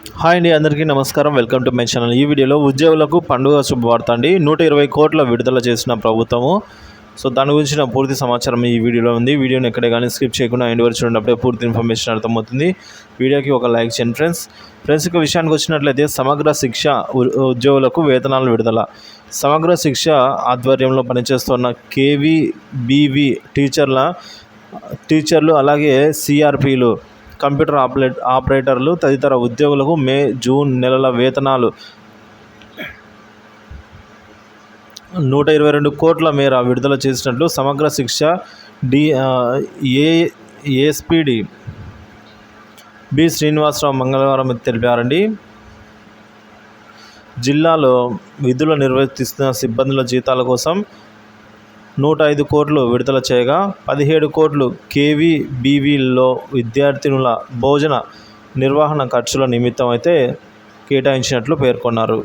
Hi అండి, అందరికీ నమస్కారం. Welcome to my channel. ఈ వీడియోలో ఉద్యోగులకు పండుగ శుభవార్త అండి. 120 కోట్ల విడుదల చేసిన ప్రభుత్వము. సో దాని గురించిన పూర్తి సమాచారం ఈ వీడియోలో ఉంది. వీడియోని ఎక్కడే కానీ స్కిప్ చేయకుండా ఎండ్ వరకు చూడనప్పుడే పూర్తి ఇన్ఫర్మేషన్ అర్థమవుతుంది. వీడియోకి ఒక లైక్ చేయండి ఫ్రెండ్స్ ఇక విషయానికి వచ్చినట్లయితే సమగ్ర శిక్ష ఉద్యోగులకు వేతనాలు విడుదల. సమగ్ర శిక్ష ఆధ్వర్యంలో పనిచేస్తున్న కేవీబీవీ టీచర్లు అలాగే సిఆర్పీలు, కంప్యూటర్ ఆపరేటర్లు తదితర ఉద్యోగులకు మే, జూన్ నెలల వేతనాలు 122 కోట్ల మేర విడుదల చేసినట్లు సమగ్ర శిక్ష ఏఎస్పీడీ బి శ్రీనివాసరావు మంగళవారం తెలిపారండి. జిల్లాలో విధులు నిర్వర్తిస్తున్న సిబ్బందుల జీతాల కోసం 105 కోట్లు విడుదల చేయగా 17 కోట్లు కేవీబీవీల్లో విద్యార్థినుల భోజన నిర్వహణ ఖర్చుల నిమిత్తం అయితే కేటాయించినట్లు పేర్కొన్నారు.